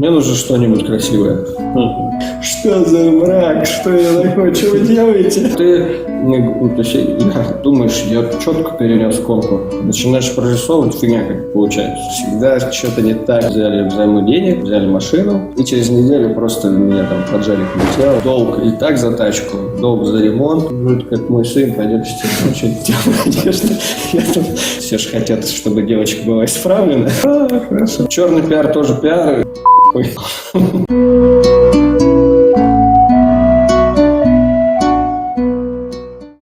Мне нужно что-нибудь красивое. Что за мрак? Что я такое? Что вы делаете? Ты думаешь, я четко перенес контур. Начинаешь прорисовывать, фигня как получается. Всегда что-то не так. Взяли взаймы денег, взяли машину. И через неделю просто меня там поджарик летел. Долг и так за тачку, долг за ремонт. Вроде как мой сын, пойдешь что-нибудь делать, конечно. Все же хотят, чтобы девочка была исправлена. Хорошо. Черный пиар тоже пиар.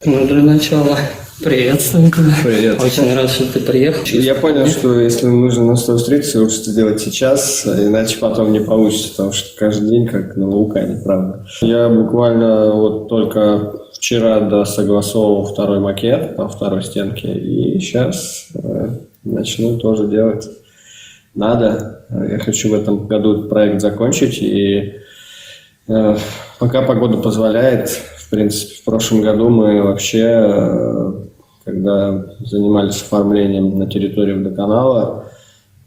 Ну, для начала приветствую тебя. Привет. Очень рад, что ты приехал. Я понял, что если нужно на 100 встретиться, лучше сделать сейчас, иначе потом не получится, потому что каждый день как на вулкане, правда. Я буквально вот только вчера досогласовывал второй макет по второй стенке, и сейчас начну тоже делать. Надо. Я хочу в этом году этот проект закончить, и пока погода позволяет, в принципе, в прошлом году мы вообще, когда занимались оформлением на территории водоканала,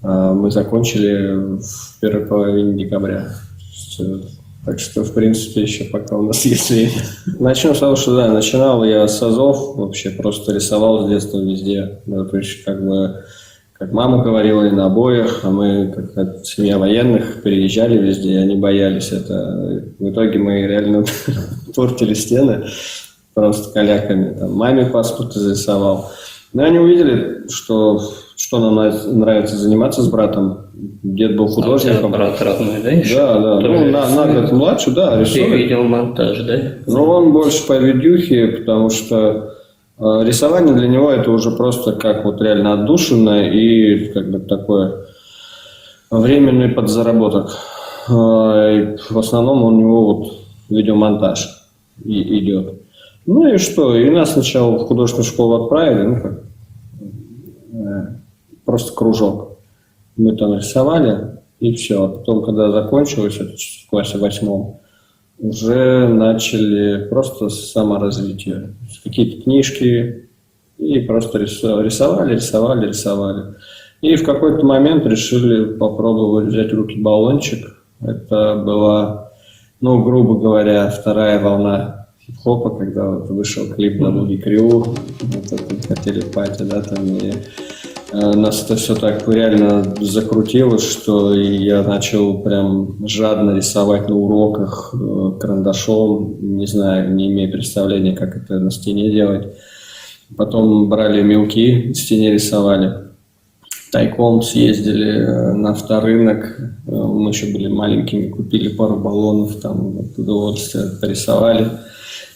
мы закончили в первой половине декабря. Так что, в принципе, еще пока у нас есть время. Начну с того, что да, начинал я с азов, вообще просто рисовал с детства везде. Да, то есть, как мама говорила, и на обоях, а мы, как семья военных, переезжали везде, и они боялись это. В итоге мы реально портили стены просто каляками. Там, маме паспорт зарисовал. Но они увидели, что нам нравится заниматься с братом. Дед был художником. А у тебя брат родной, да, еще? Да. Ну, на год младше, да, рисует. Ты видел монтаж, да? Но он больше по видюхе, потому что рисование для него это уже просто как вот реально отдушина и как бы такой временный подзаработок. И в основном у него вот видеомонтаж идет. Ну и что? И нас сначала в художественную школу отправили, просто кружок. Мы там рисовали, и все. А потом, когда закончилось, это в классе 8, уже начали просто саморазвитие. Какие-то книжки, и просто рисовали. И в какой-то момент решили попробовать взять в руки баллончик. Это была, ну, грубо говоря, вторая волна хип-хопа, когда вот вышел клип на Буги Крю, вот это хотели пати, да, там, и нас это все так реально закрутило, что я начал прям жадно рисовать на уроках карандашом, не знаю, не имея представления, как это на стене делать. Потом брали мелки, на стене рисовали. Тайком съездили на авторынок, мы еще были маленькими, купили пару баллонов, там удовольствие, порисовали.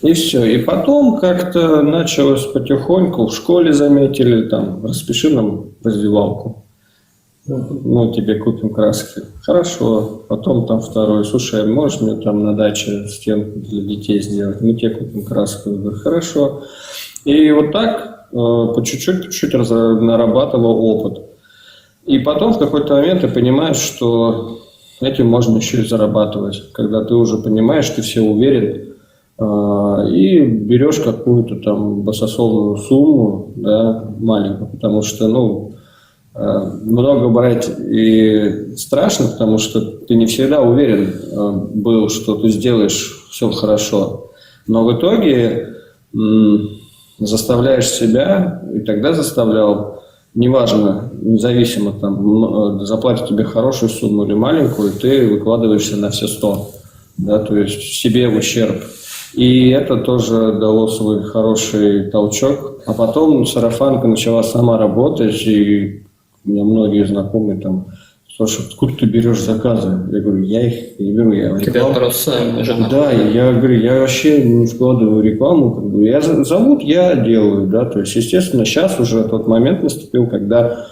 И все. И потом как-то началось потихоньку, в школе заметили, там, распиши нам раздевалку. Ну, тебе купим краски. Хорошо. Потом там второй, слушай, можешь мне там на даче стенку для детей сделать? Мы тебе купим краску. Я говорю, хорошо. И вот так по чуть-чуть нарабатывал опыт. И потом в какой-то момент ты понимаешь, что этим можно еще и зарабатывать. Когда ты уже понимаешь, ты все уверен, и берешь какую-то там баснословную сумму, да, маленькую, потому что, ну, много брать и страшно, потому что ты не всегда уверен был, что ты сделаешь все хорошо. Но в итоге заставляешь себя, и тогда заставлял, неважно, независимо, там, заплатят тебе хорошую сумму или маленькую, ты выкладываешься на все 100, да, то есть себе в ущерб. И это тоже дало свой хороший толчок. А потом сарафанка начала сама работать, и у меня многие знакомые там, слушай, откуда ты берешь заказы? Я говорю, я их не беру, я рекламу. Тебя просто уже... Да, я говорю, я вообще не вкладываю рекламу, как бы, я зовут, я делаю, да, то есть, естественно, сейчас уже тот момент наступил, когда,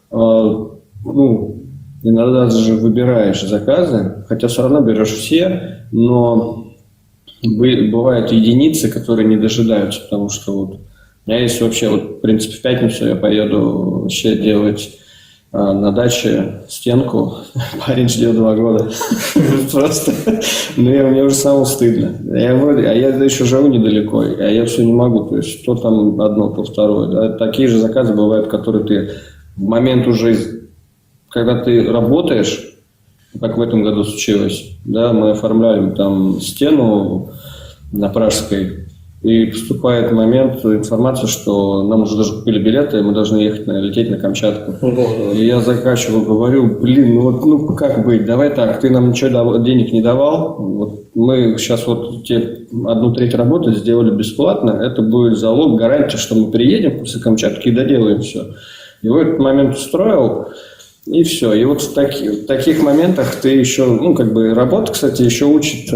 ну, иногда даже выбираешь заказы, хотя все равно берешь все, но бывают единицы, которые не дожидаются, потому что вот у меня есть вообще, вот, в принципе, в пятницу я поеду вообще делать на даче стенку. Парень ждет 2 года. Просто, мне уже самому стыдно. Я еще живу недалеко, а я все не могу. То есть, то там одно, то второе. Такие же заказы бывают, которые ты в момент уже, когда ты работаешь, как в этом году случилось. Да, мы оформляли там стену на Пражской, и поступает момент, информация, что нам уже даже купили билеты, и мы должны ехать, лететь на Камчатку. И я заказчику говорю, блин, ну как быть, давай так, ты нам ничего денег не давал, вот мы сейчас вот тебе 1/3 работы сделали бесплатно, это будет залог, гарантия, что мы приедем после Камчатки и доделаем все. И в этот момент устроил, и все. И вот в таких моментах ты еще, ну, как бы работа, кстати, еще учит,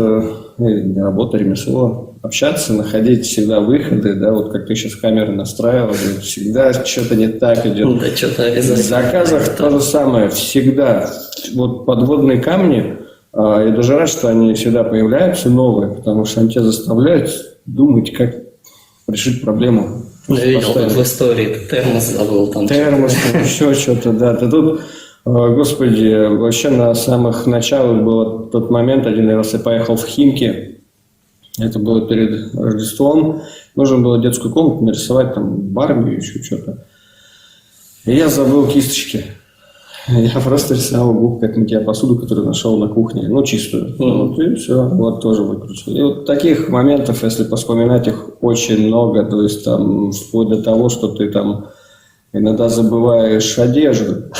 не работа, ремесло, общаться, находить всегда выходы, да, вот как ты сейчас камеры настраивал, всегда что-то не так идет. Да, что-то обязательно. В заказах то же самое, всегда. Вот подводные камни, я даже рад, что они всегда появляются новые, потому что они тебя заставляют думать, как решить проблему. Я видел, как в истории термос забыл там. Термос, еще что-то, да. Тут, господи, вообще на самых началах был тот момент, один раз я поехал в Химки, это было перед Рождеством, нужно было детскую комнату нарисовать, там, Барби, еще что-то. И я забыл кисточки. Я просто рисовал губкой от мытья посуду, которую нашел на кухне, ну, чистую. Вот, и все, вот тоже выкрутил. И вот таких моментов, если поспоминать, их очень много, то есть там вплоть до того, что ты там иногда забываешь одежду.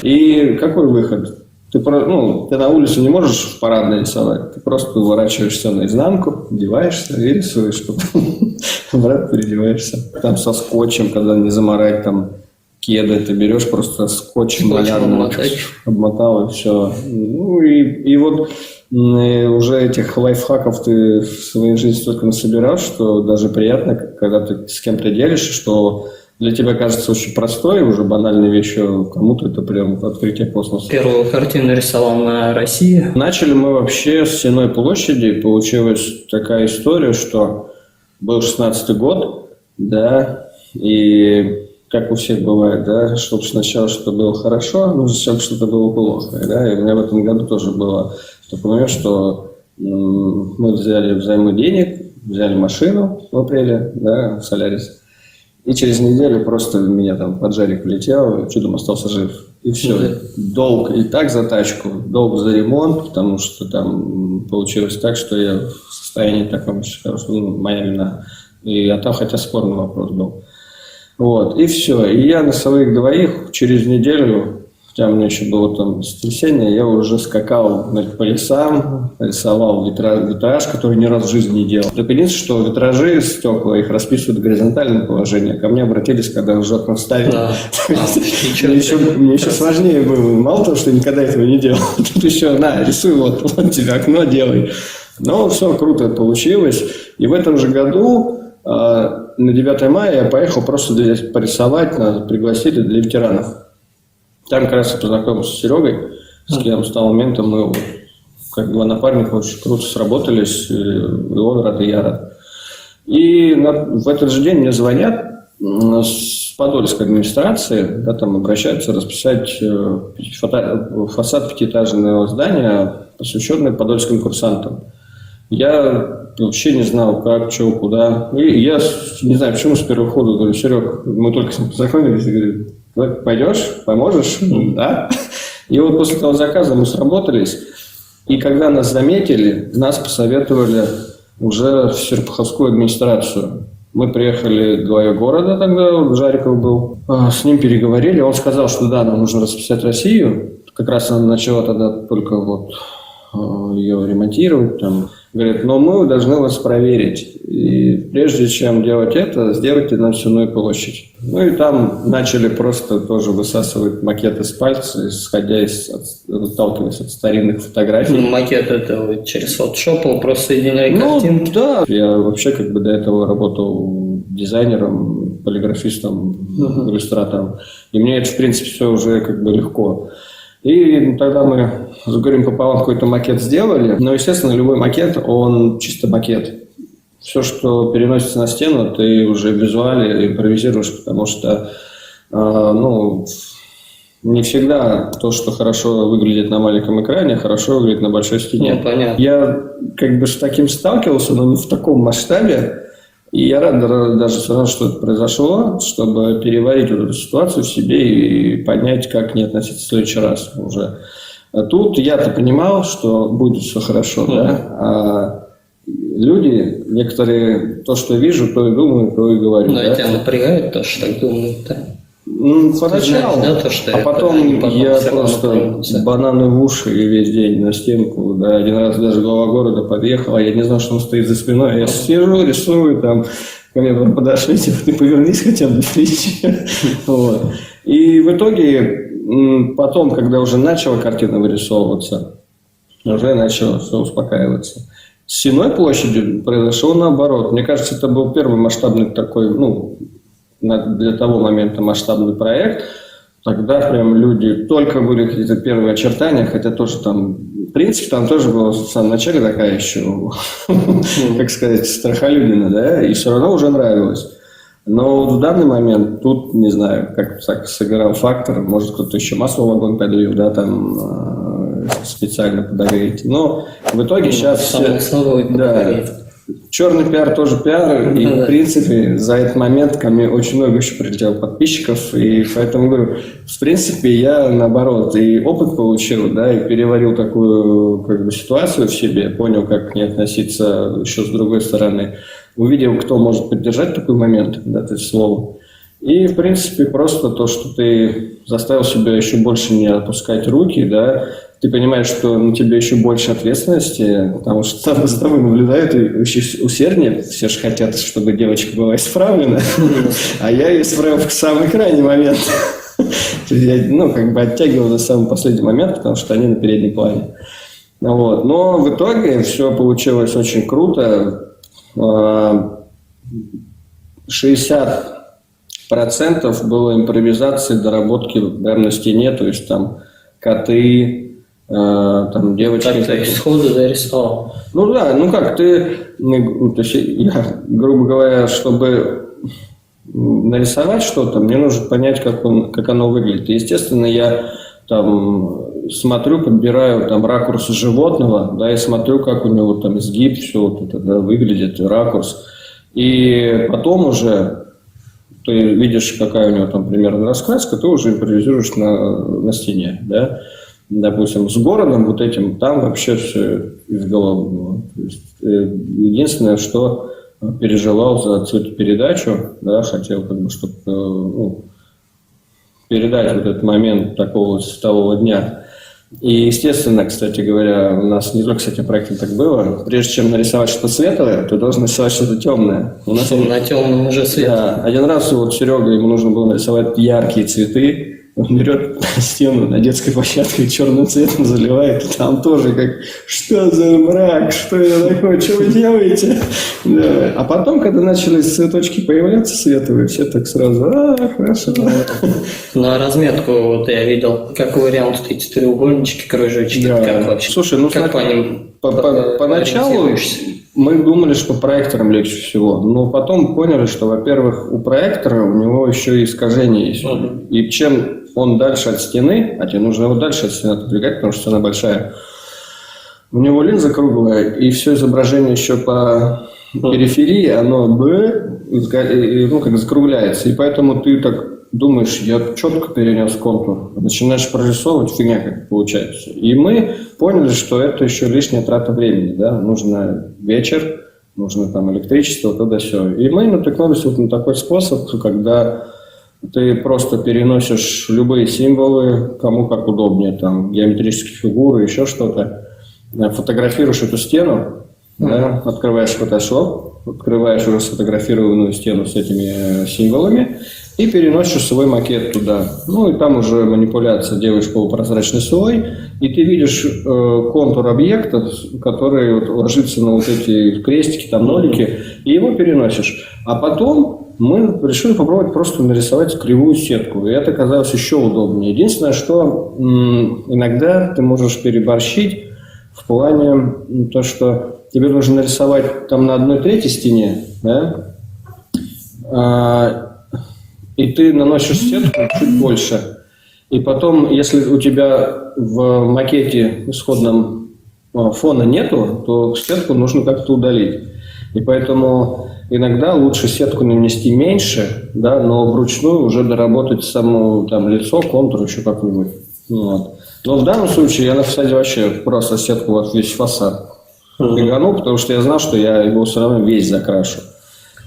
И какой выход? Ты на улицу не можешь в парадной рисовать, ты просто выворачиваешься наизнанку, одеваешься и рисуешь, потом обратно переодеваешься. Там со скотчем, когда не заморать там кеды, ты берешь просто скотчем малярным, обмотал и все. Ну и вот уже этих лайфхаков ты в своей жизни столько насобирал, что даже приятно, когда ты с кем-то делишься, что для тебя кажется очень простой, уже банальной вещью, кому-то это прям открытие космоса. Первую картину рисовал на России. Начали мы вообще с Сенной площади, получилась такая история, что был 16-й год, да, и как у всех бывает, да, чтобы сначала что-то было хорошо, нужно сначала что-то было плохо, да, и у меня в этом году тоже было такой момент, что мы взяли взаймы денег, взяли машину в апреле, да, в Солярис, и через неделю просто меня там поджарик влетел, чудом остался жив. И все. Долг и так за тачку, долг за ремонт, потому что там получилось так, что я в состоянии таком, что моя вина. А там хотя спорный вопрос был. Вот, и все. И я на своих двоих через неделю, хотя у меня еще было там воскресенье, я уже скакал по лесам, рисовал витраж, который ни разу в жизни не делал. Только единственное, что витражи, стекла, их расписывают в горизонтальном положении. Ко мне обратились, когда уже окно ставили. Мне еще сложнее было. Мало того, что я никогда этого не делал. Тут еще, рисуй, вот тебе окно, делай. Но все круто получилось. И в этом же году на 9 мая я поехал просто порисовать, нас пригласили для ветеранов. Там как раз я познакомился с Серегой, с кем с того момента мы как два напарника очень круто сработались, и он рад, и я рад. И в этот же день мне звонят с Подольской администрации, да, там обращаются расписать фасад пятиэтажного здания, посвященный подольским курсантам. Я вообще не знал, как, что, куда. И я не знаю, почему с первого хода говорю: Серег, мы только с ним познакомились, и говорю: пойдешь, поможешь? Да. И вот после того заказа мы сработались. И когда нас заметили, нас посоветовали уже в Серпуховскую администрацию. Мы приехали в главе города, тогда Жариков был. С ним переговорили. Он сказал, что да, нам нужно расписать Россию. Как раз она начала тогда только вот ее ремонтировать там. Говорит, но мы должны вас проверить. И прежде чем делать это, сделайте нам Сенную площадь. Ну и там начали просто тоже высасывать макеты с пальца, отталкиваясь от старинных фотографий. Макет это через Photoshop просто соединяли картинки? Да. Я вообще до этого работал дизайнером, полиграфистом, иллюстратором. И мне это, в принципе, все уже легко. И тогда мы с горем пополам какой-то макет сделали. Но, естественно, любой макет, он чисто макет. Все, что переносится на стену, ты уже в визуале импровизируешь, потому что не всегда то, что хорошо выглядит на маленьком экране, хорошо выглядит на большой стене. Ну, понятно. Я с таким сталкивался, но не в таком масштабе. И я рад даже все равно, что это произошло, чтобы переварить эту ситуацию в себе и понять, как к ней относиться в следующий раз уже. Тут я-то понимал, что будет все хорошо, да, а люди, некоторые, то, что вижу, то и думаю, то и говорю. Но да? тебя напрягает то, что так думают, да? Поначалу, знаешь, да, то, что а потом потом я всё равно просто поймутся. бананы в уши и весь день на стенку, да, один раз даже глава города подъехал, а я не знал, что он стоит за спиной, я сижу, рисую, там, ко мне подошли, типа, ты повернись хотя бы, вот. И в итоге, потом, когда уже начала картина вырисовываться, уже начало все успокаиваться. С Сенной площадью произошло наоборот. Мне кажется, это был первый масштабный такой, для того момента масштабный проект. Тогда прям люди, только были какие-то первые очертания, хотя тоже там, в принципе, там тоже была в самом начале такая еще, как сказать, страхолюдина, да, и все равно уже нравилось. Но в данный момент тут, не знаю, как так сыграл фактор, может, кто-то еще масло в огонь подлил, да, там специально подогреть. Но в итоге сейчас... Само собой, да, черный пиар тоже пиар, и, в принципе, за этот момент ко мне очень много еще прилетело подписчиков, и поэтому говорю, в принципе, я, наоборот, и опыт получил, да, и переварил такую, как бы, ситуацию в себе, понял, как к ней относиться еще с другой стороны, увидел, кто может поддержать такой момент, да, то есть слово. И, в принципе, просто то, что ты заставил себя еще больше не опускать руки, да, ты понимаешь, что на тебе еще больше ответственности, потому что там за тобой наблюдают и еще усерднее. Все же хотят, чтобы девочка была исправлена, а я ее исправил в самый крайний момент. Я, как бы оттягивал до самого последнего момента, потому что они на переднем плане. Вот. Но в итоге все получилось очень круто. 60% было импровизации, доработки прямо на стене, то есть там коты, там девочки. Так ты сходу зарисовал. Ну да, как ты, то есть я, грубо говоря, чтобы нарисовать что-то, мне нужно понять, как оно выглядит. И, естественно, я там смотрю, подбираю там ракурс животного, да, и смотрю, как у него там изгиб, все вот это, да, выглядит, ракурс. И потом уже ты видишь, какая у него там примерно раскраска, ты уже импровизируешь на стене, да. Допустим, с городом вот этим, там вообще все из головы было. То есть, единственное, что переживал за цветопередачу, да, хотел, как бы, чтобы передать вот этот момент такого светового дня. И, естественно, кстати говоря, у нас не только с этим проектом так было. Прежде чем нарисовать что-то светлое, ты должен нарисовать что-то темное. У нас на темном уже свет. Да, один раз вот Серега, ему нужно было нарисовать яркие цветы. Он берет стену на детской площадке черным цветом заливает, и там тоже как, что за мрак, что это такое, что вы делаете? Да. А потом, когда начались цветочки появляться светлые, все так сразу, хорошо. На разметку вот я видел, как вариант вот эти треугольнички, кружочки, Да. как вообще? Слушай, как по ним поначалу ориентируешься? мы думали, что проектором легче всего, но потом поняли, что, во-первых, у проектора у него еще и искажение есть. И чем он дальше от стены, а тебе нужно его дальше от стены отодвигать, потому что стена большая, у него линза круглая, и все изображение еще по периферии, оно как закругляется. И поэтому ты так думаешь, я четко перенес контур, начинаешь прорисовывать, фигня как получается. И мы поняли, что это еще лишняя трата времени, да, нужно вечер, нужно там электричество, туда-сё. И мы натыкнулись вот на такой способ, когда ты просто переносишь любые символы, кому как удобнее, там, геометрические фигуры, еще что-то, фотографируешь эту стену, да, открываешь Photoshop, открываешь уже сфотографированную стену с этими символами и переносишь свой макет туда. Ну и там уже манипуляция, делаешь полупрозрачный слой, и ты видишь контур объекта, который вот ложится на вот эти крестики, там нолики, и его переносишь. А потом мы решили попробовать просто нарисовать кривую сетку, и это оказалось еще удобнее. Единственное, что иногда ты можешь переборщить в плане то, что тебе нужно нарисовать там на 1/3 стене, да, и ты наносишь сетку чуть больше. И потом, если у тебя в макете исходном фона нету, то сетку нужно как-то удалить. И поэтому иногда лучше сетку нанести меньше, да, но вручную уже доработать само там лицо, контур еще как-нибудь. Вот. Но в данном случае я на фасаде вообще просто сетку вот весь фасад фиганул, потому что я знал, что я его все равно весь закрашу.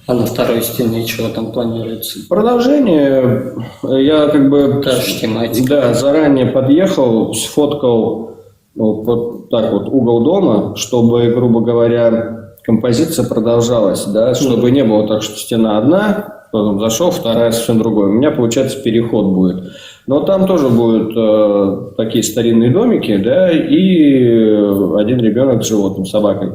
А на второй стене чего там планируется? Продолжение я как бы Та же тематика. да, заранее подъехал, сфоткал вот так вот угол дома, чтобы, грубо говоря, композиция продолжалась, да, чтобы не было так, что стена одна, потом зашел, вторая совсем другой. У меня, получается, переход будет. Но там тоже будут такие старинные домики, да, и один ребенок с животным, собакой.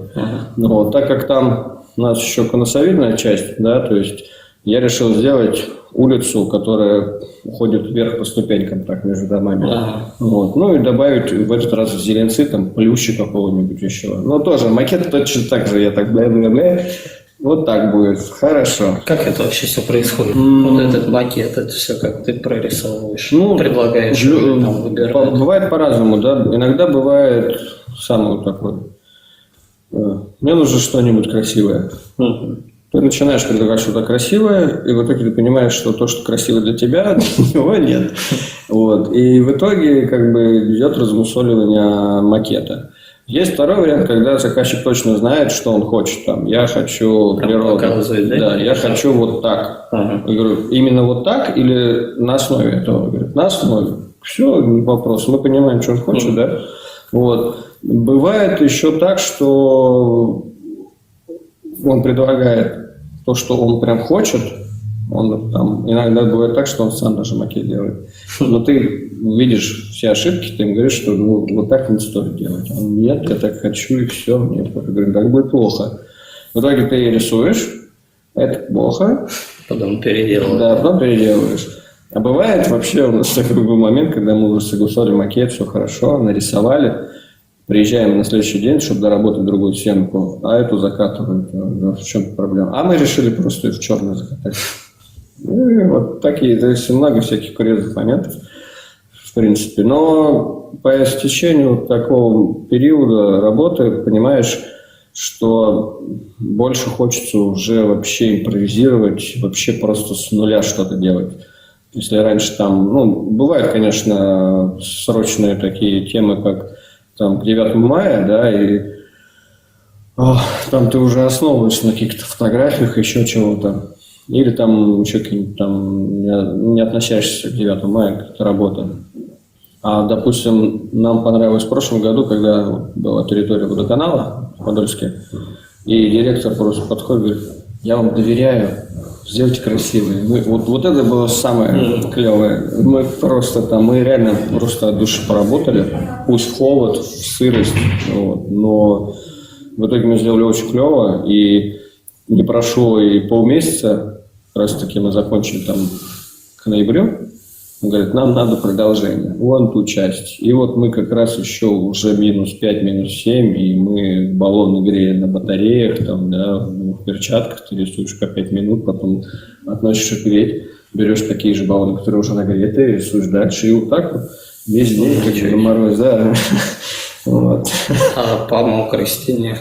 Вот, так как там у нас еще конусовидная часть, да, то есть я решил сделать улицу, которая уходит вверх по ступенькам, так, между домами. Вот. Ну и добавить в этот раз зеленцы, там, плющи какого-нибудь еще. Но тоже макет точно так же, я так бля-бля-бля. Вот так будет. Хорошо. Как это вообще все происходит? Вот этот макет, это все как ты прорисовываешь, предлагаешь, там выбирать. Бывает по-разному, да. Иногда бывает самое вот такое. Мне нужно что-нибудь красивое. Ты начинаешь предлагать что-то красивое, и в итоге ты понимаешь, что то, что красиво для тебя, для него нет. Вот. И в итоге как бы идет размусоливание макета. Есть второй вариант, когда заказчик точно знает, что он хочет. Там, я хочу природу. Да, я хочу вот так. Я говорю, именно вот так или на основе этого? Говорит, на основе. Все, вопрос. Мы понимаем, что он хочет, да? Вот. Бывает еще так, что он предлагает то, что он прям хочет. Он там, иногда бывает так, что он сам даже макет делает. Но ты видишь все ошибки, ты ему говоришь, что ну, вот так не стоит делать. Он, нет, я так хочу, и все. Мне говорю, так будет плохо. В итоге ты рисуешь, это плохо. Потом переделываешь. Да, потом переделываешь. А бывает вообще у нас такой был момент, когда мы уже согласовали макет, все хорошо, нарисовали. Приезжаем на следующий день, чтобы доработать другую стенку, а эту закатывают. В чем проблема? А мы решили просто ее в черную закатать. Ну, и вот такие, то есть много всяких курьезных моментов, в принципе. Но по истечению такого периода работы понимаешь, что больше хочется уже вообще импровизировать, вообще просто с нуля что-то делать. Если раньше там, ну, бывают, конечно, срочные такие темы, как там к 9 мая, да, и там ты уже основываешься на каких-то фотографиях, еще чего-то. Или там еще какие-нибудь там не относящиеся к 9 мая какая-то работа. А, допустим, нам понравилось в прошлом году, когда была территория водоканала в Подольске, и директор просто подходит и говорит, я вам доверяю, сделайте красивые. Вот это было самое клевое. Мы реально просто от души поработали. Пусть в холод, в сырость, вот, но в итоге мы сделали очень клево, и не прошло и полмесяца, как раз таки мы закончили там к ноябрю. Он говорит, нам надо продолжение, вон ту часть. И вот мы как раз еще уже -5, -7, и мы баллоны греем на батареях, там, да, в перчатках, ты рисуешь по 5 минут, потом относишь их греть, берешь такие же баллоны, которые уже нагреты, рисуешь дальше, и вот так вот весь день, как на мороз, да. Вот. А по мокрой стене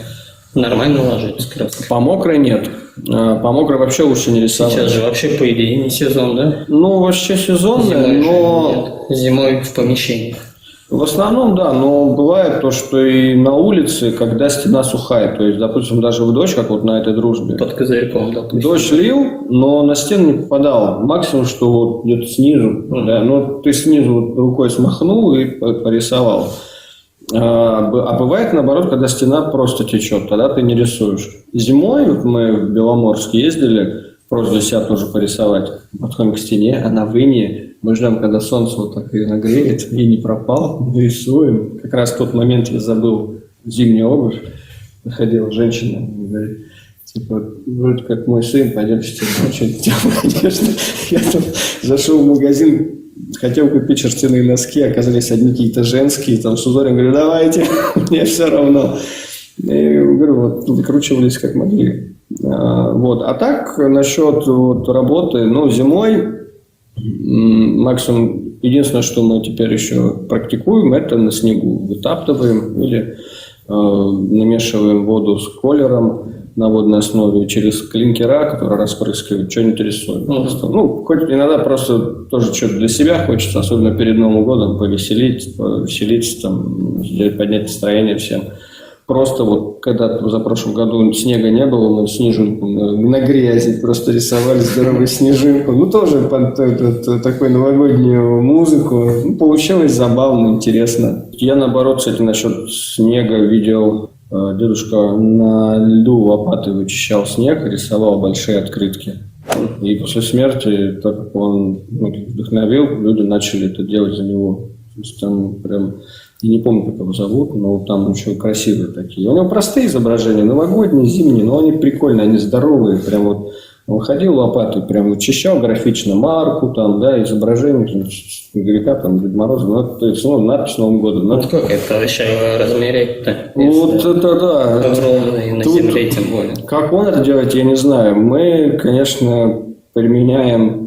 нормально ложится краска? По мокрой нет. По мокрой вообще лучше не рисовать. Сейчас же вообще, по идее, не сезон, да? Ну, вообще сезонный, но... Нет. Зимой в помещениях. В основном, да, но бывает то, что и на улице, когда стена сухая, то есть, допустим, даже в дождь, как вот на этой дружбе. Под козырьком, допустим. Дождь лил, но на стену не попадал. Максимум, что вот где-то снизу, да, но ты снизу вот рукой смахнул и порисовал. А бывает, наоборот, когда стена просто течет, тогда ты не рисуешь. Зимой вот мы в Беломорск ездили, просто для себя тоже порисовать. Подходим к стене, она в инее. Мы ждем, когда солнце вот так ее нагреет, и не пропал, мы рисуем. Как раз в тот момент я забыл зимнюю обувь. Заходила женщина, говорит, типа, вроде как мой сын, пойдем стену, очень теплая одежда. Я там зашел в магазин, хотел купить шерстяные носки, оказались одни какие-то женские, там с узором, говорю, давайте, мне все равно. И говорю, вот выкручивались как могли. Вот. А так, насчет вот работы, ну, зимой, максимум, единственное, что мы теперь еще практикуем, это на снегу вытаптываем или намешиваем воду с колером, на водной основе, через клинкера, которые распрыскивают, что-нибудь рисуем. Просто. Ну, хоть иногда просто тоже что-то для себя хочется, особенно перед Новым годом, повеселиться, там, поднять настроение всем. Просто вот когда за прошлом году снега не было, мы снежинку на грязи просто рисовали здоровую снежинку. Ну, тоже под такую новогоднюю музыку. Ну, получилось забавно, интересно. Я, наоборот, кстати, насчет снега видел, дедушка на льду лопатой вычищал снег, рисовал большие открытки. И после смерти, так как он вдохновил, люди начали это делать за него. То есть там прям... Я не помню, как его зовут, но там очень красивые такие. У него простые изображения, новогодние, зимние, но они прикольные, они здоровые. Прям вот он ходил лопатой, прям вычищал графично марку, там, да, изображение там, Снеговика, там, Деда Мороза, ну, то есть, ну, надпись Нового года. Ну, вот как это вообще размерять-то? Вот это да. Ровно на земле тем более. Как он это делает, я не знаю. Мы, конечно, применяем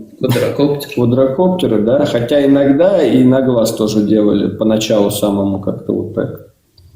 квадрокоптеры, да, хотя иногда и на глаз тоже делали, поначалу самому как-то вот так.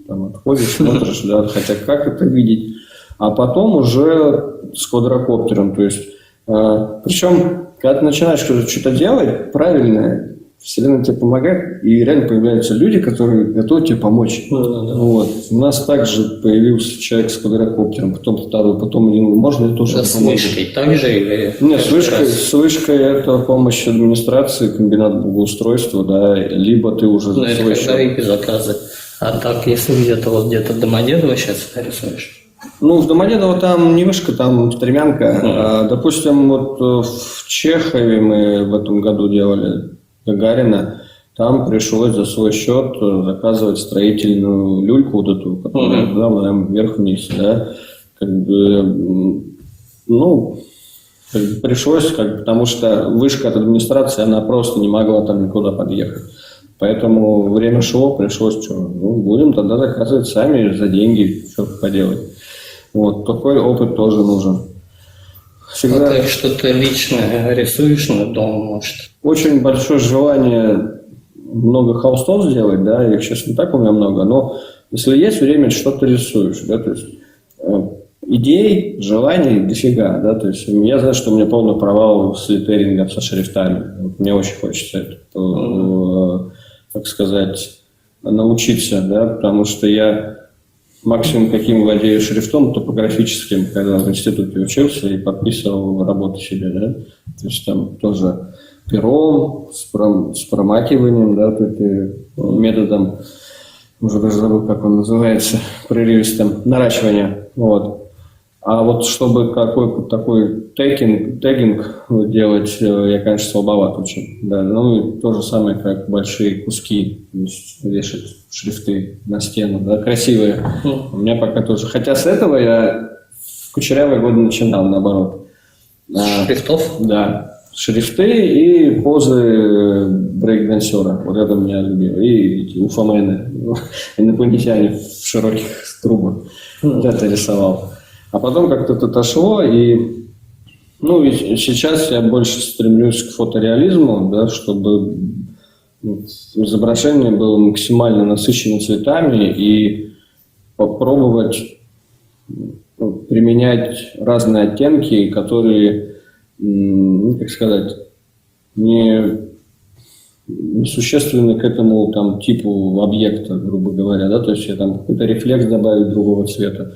Там отходишь, смотришь, да, хотя как это видеть. А потом уже с квадрокоптером, то есть, причем, когда ты начинаешь что-то делать правильное, Вселенная тебе помогает, и реально появляются люди, которые готовы тебе помочь. Вот. У нас также появился человек с квадрокоптером, потом второй, потом один. Можно ли тоже с вышкой также? Или нет, с вышкой это помощь администрации, комбинат благоустройства, да, либо ты уже за свой счет. Заказы. А так, если где-то в Домодедово сейчас рисуешь? Ну, в Домодедово там не вышка, там стремянка. Допустим, вот в Чехове мы в этом году делали Гагарина, там пришлось за свой счет заказывать строительную люльку вот эту, которая вверх-вниз, да, как бы, ну, пришлось, потому что вышка от администрации, она просто не могла там никуда подъехать. Поэтому время шло, пришлось, будем тогда заказывать сами за деньги, что поделать. Вот, такой опыт тоже нужен. Всегда... А ты что-то личное рисуешь на дом, может? Очень большое желание много холстов сделать, да, их сейчас не так у меня много, но если есть время, что-то рисуешь, да, то есть идей, желаний дофига, да, то есть я знаю, что у меня полный провал с литерингом, со шрифтами, вот мне очень хочется это, как сказать, научиться, да, потому что я максимум, каким владею шрифтом, топографическим, когда в институте учился и подписывал работу себе, да, то есть там тоже пером, с промакиванием, да, методом, уже даже забыл, как он называется, прерывистым, наращивания, вот. А вот чтобы какой-то такой тегинг делать, я, конечно, слабоват очень. Да. Ну и то же самое, как большие куски, то есть вешать шрифты на стену, да, красивые. У меня пока тоже. Хотя с этого я в кучерявые годы начинал, наоборот. Шрифтов? Да. Шрифты и позы брейк-дансера. Вот это у меня любимое. И эти уфомены, инопланетяне в широких трубах. Вот это рисовал. А потом как-то это отошло, и, ну, и сейчас я больше стремлюсь к фотореализму, да, чтобы изображение было максимально насыщено цветами и попробовать применять разные оттенки, которые, как сказать, не существенны к этому там, типу объекта, грубо говоря, да, то есть я там какой-то рефлекс добавить другого цвета.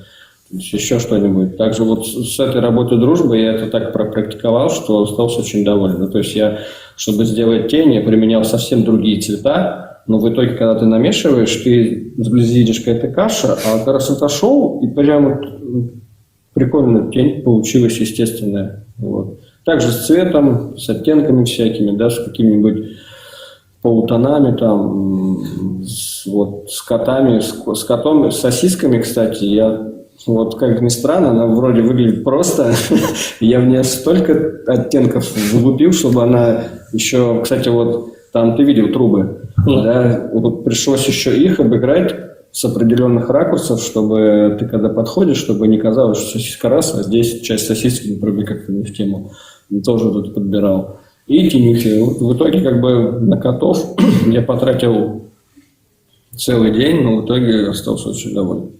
Еще что-нибудь. Также вот с этой работой дружбы я это так пропрактиковал, что остался очень доволен. То есть я, чтобы сделать тень, я применял совсем другие цвета, но в итоге, когда ты намешиваешь, ты сблизи видишь какая-то каша, а как раз отошел, и прям вот прикольная тень получилась естественная. Вот. Также с цветом, с оттенками всякими, да, с какими-нибудь полутонами, там, с котами, с котом, с сосисками, кстати, я... Вот, как ни странно, она вроде выглядит просто. Я в нее столько оттенков влупил, чтобы она еще... Кстати, вот там ты видел трубы. Да? Вот пришлось еще их обыграть с определенных ракурсов, чтобы ты, когда подходишь, чтобы не казалось, что сосиска раз, а здесь часть сосиски, например, как-то не в тему. Тоже тут подбирал. И тенюхи. В итоге, как бы, на котов я потратил целый день, но в итоге остался очень доволен.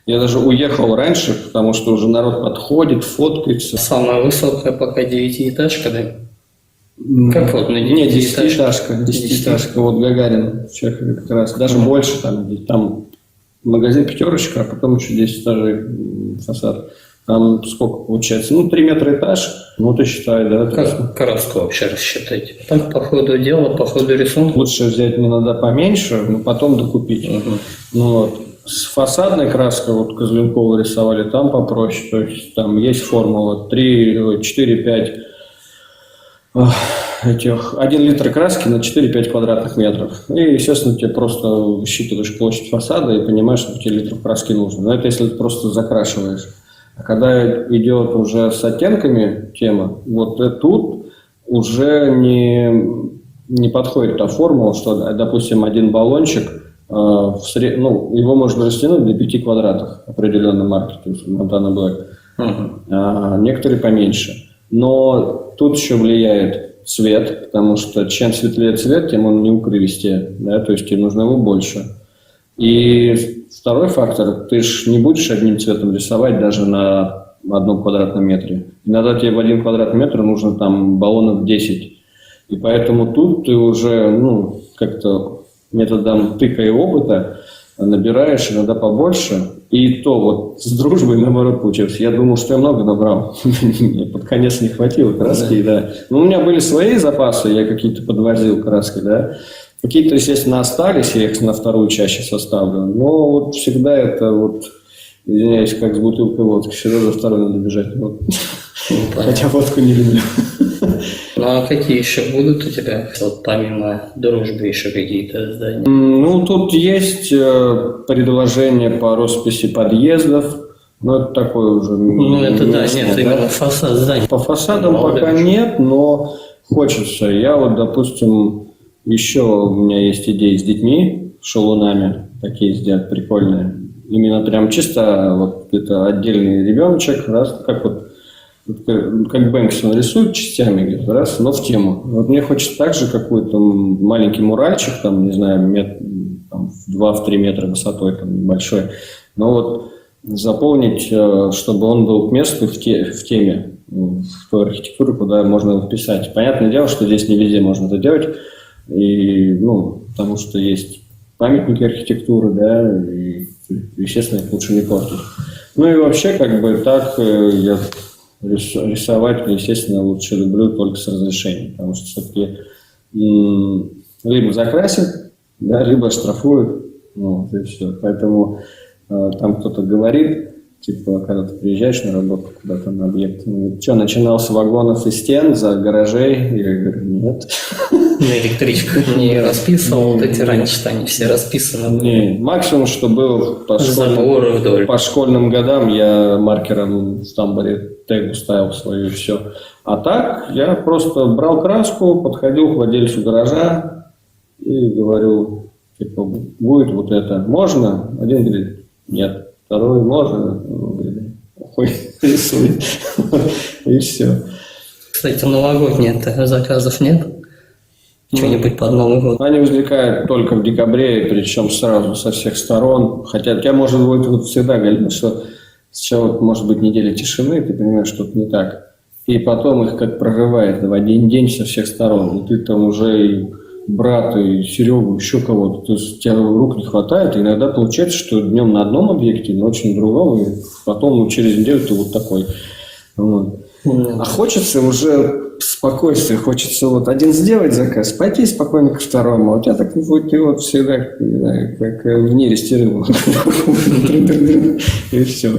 Я даже уехал раньше, потому что уже народ подходит, фоткается. Самая высокая пока 9-этажка, да? Как вот на Не, 10-этажке? 10-этажка, вот Гагарин в Чехове как раз, даже больше там магазин «Пятерочка», а потом еще 10 этажей фасад. Там сколько получается? Ну, 3 метра этаж, ну, ты считай, да? Как краску вообще рассчитать? Так, по ходу дела, по ходу рисунка? Лучше взять не надо поменьше, но потом докупить. Ну, вот. С фасадной краской, вот Козленкова рисовали, там попроще, то есть там есть формула 3, 4, 5 1 литр краски на 4-5 квадратных метров. И, естественно, тебе просто высчитываешь площадь фасада и понимаешь, что тебе литров краски нужно. Но это если ты просто закрашиваешь. А когда идет уже с оттенками тема, вот тут уже не подходит та формула, что, допустим, один баллончик, его можно растянуть до 5 квадратов определенный маркер, то есть Montana Black, а некоторые поменьше. Но тут еще влияет цвет, потому что чем светлее цвет, тем он неукрывистее, да, то есть тебе нужно его больше. И второй фактор, ты же не будешь одним цветом рисовать даже на 1 квадратном метре. Иногда тебе в 1 квадратный метр нужно там баллонов 10. И поэтому тут ты уже, как-то методом тыка и опыта набираешь иногда побольше. И то вот с дружбой, наоборот, получилось. Я думал, что я много набрал. Мне под конец не хватило краски, да. Но у меня были свои запасы, я какие-то подвозил краски, да. Какие-то, естественно, остались, я их на вторую чаще составлю. Но вот всегда это вот, извиняюсь, как с бутылкой водки, всегда за второй надо бежать. Вот. Хотя водку не люблю. Ну а какие еще будут у тебя, вот помимо дружбы, еще какие-то здания? Ну, тут есть предложение по росписи подъездов, но это такое уже... Ну, это да, нет, именно фасад здания. По фасадам пока нет, но хочется. Я вот, допустим, еще у меня есть идеи с детьми, шалунами такие сделать прикольные. Именно прям чисто вот это отдельный ребеночек, раз, как Бэнкс он рисует частями, раз, но в тему. Вот мне хочется также какой-то маленький муральчик, там, не знаю, в 2-3 метра высотой, там, небольшой, но вот заполнить, чтобы он был к месту в теме, в той архитектуре, куда можно его вписать. Понятное дело, что здесь не везде можно это делать, и, потому что есть памятники архитектуры, да, и, естественно, их лучше не портить. Ну и вообще, как бы так, я рисовать, естественно, лучше люблю только с разрешением, потому что все-таки либо закрасят, да, либо штрафуют, и все. Поэтому там кто-то говорит, типа, когда ты приезжаешь на работу куда-то на объект, что, начинал с вагонов и стен, за гаражей? Я говорю, нет. На электричках не расписывал, вот эти раньше они все расписаны. Не, максимум, что был по школьным годам, я маркером в тамбуре тегу ставил свою и все. А так, я просто брал краску, подходил к владельцу гаража и говорю, типа, будет вот это, можно? Один говорит, нет. Второй можно, хуй рисует. И все. Кстати, новогодних заказов нет? Что-нибудь под Новый год? Они возникают только в декабре, причем сразу со всех сторон. Хотя у тебя может быть вот всегда говорить, что сначала может быть неделя тишины, ты понимаешь, что-то не так. И потом их как прорывает в один день со всех сторон. И ты там уже и брата, и Серегу, еще кого-то. То есть у тебя рук не хватает. И иногда получается, что днем на одном объекте, ночью на другом. И потом через неделю ты вот такой. Вот. А хочется уже спокойствия. Хочется вот один сделать заказ, пойти спокойно к второму. А у тебя так не будет. Ты вот всегда, не знаю, как в нересте рыбу. И все.